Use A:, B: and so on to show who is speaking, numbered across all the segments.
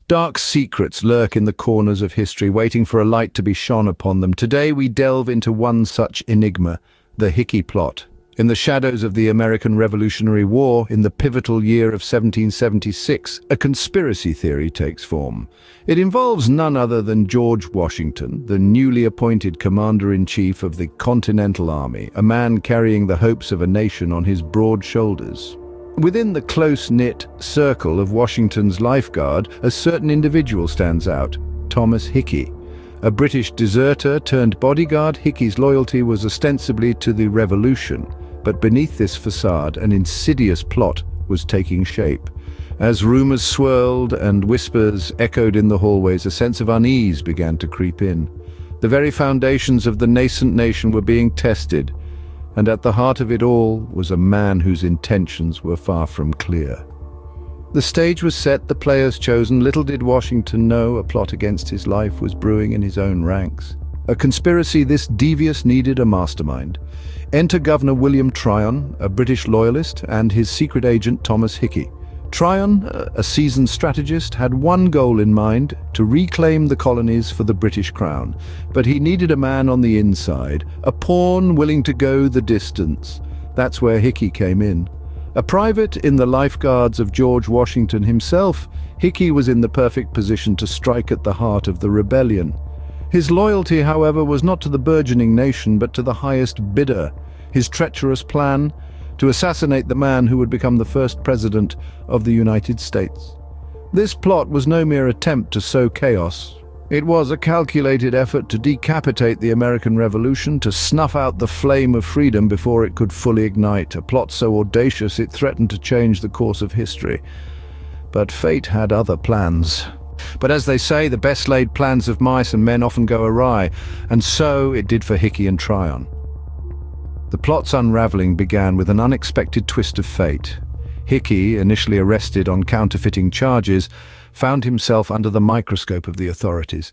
A: Dark secrets lurk in the corners of history, waiting for a light to be shone upon them. Today we delve into one such enigma, the Hickey Plot. In the shadows of the American Revolutionary War, in the pivotal year of 1776, a conspiracy theory takes form. It involves none other than George Washington, the newly appointed Commander-in-Chief of the Continental Army, a man carrying the hopes of a nation on his broad shoulders. Within the close-knit circle of Washington's lifeguard, a certain individual stands out, Thomas Hickey. A British deserter turned bodyguard, Hickey's loyalty was ostensibly to the Revolution, but beneath this facade, an insidious plot was taking shape. As rumors swirled and whispers echoed in the hallways, a sense of unease began to creep in. The very foundations of the nascent nation were being tested, and at the heart of it all was a man whose intentions were far from clear. The stage was set, the players chosen. Little did Washington know a plot against his life was brewing in his own ranks. A conspiracy this devious needed a mastermind. Enter Governor William Tryon, a British loyalist, and his secret agent Thomas Hickey. Tryon, a seasoned strategist, had one goal in mind: to reclaim the colonies for the British crown. But he needed a man on the inside, a pawn willing to go the distance. That's where Hickey came in. A private in the lifeguards of George Washington himself, Hickey was in the perfect position to strike at the heart of the rebellion. His loyalty, however, was not to the burgeoning nation, but to the highest bidder. His treacherous plan: to assassinate the man who would become the first president of the United States. This plot was no mere attempt to sow chaos. It was a calculated effort to decapitate the American Revolution, to snuff out the flame of freedom before it could fully ignite. A plot so audacious it threatened to change the course of history. But fate had other plans. But as they say, the best laid plans of mice and men often go awry, and so it did for Hickey and Tryon. The plot's unraveling began with an unexpected twist of fate. Hickey, initially arrested on counterfeiting charges, found himself under the microscope of the authorities.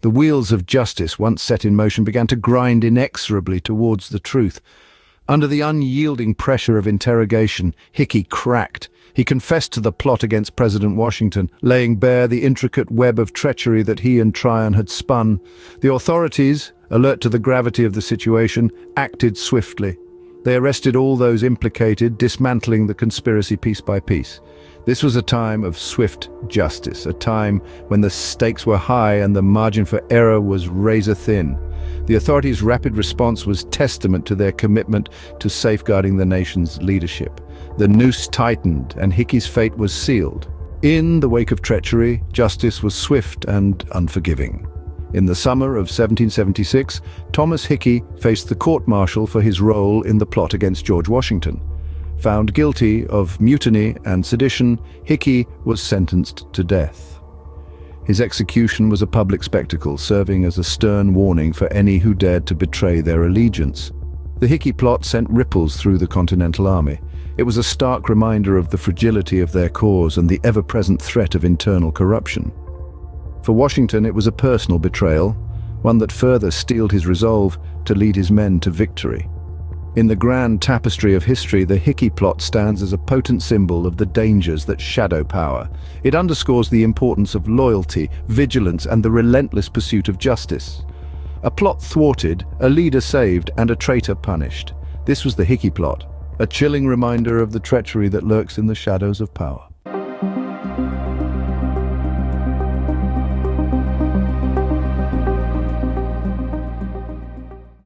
A: The wheels of justice, once set in motion, began to grind inexorably towards the truth. Under the unyielding pressure of interrogation, Hickey cracked. He confessed to the plot against President Washington, laying bare the intricate web of treachery that he and Tryon had spun. The authorities, alert to the gravity of the situation, acted swiftly. They arrested all those implicated, dismantling the conspiracy piece by piece. This was a time of swift justice, a time when the stakes were high and the margin for error was razor-thin. The authorities' rapid response was testament to their commitment to safeguarding the nation's leadership. The noose tightened, and Hickey's fate was sealed. In the wake of treachery, justice was swift and unforgiving. In the summer of 1776, Thomas Hickey faced the court-martial for his role in the plot against George Washington. Found guilty of mutiny and sedition, Hickey was sentenced to death. His execution was a public spectacle, serving as a stern warning for any who dared to betray their allegiance. The Hickey plot sent ripples through the Continental Army. It was a stark reminder of the fragility of their cause and the ever-present threat of internal corruption. For Washington, it was a personal betrayal, one that further steeled his resolve to lead his men to victory. In the grand tapestry of history, the Hickey plot stands as a potent symbol of the dangers that shadow power. It underscores the importance of loyalty, vigilance, and the relentless pursuit of justice. A plot thwarted, a leader saved, and a traitor punished. This was the Hickey plot, a chilling reminder of the treachery that lurks in the shadows of power.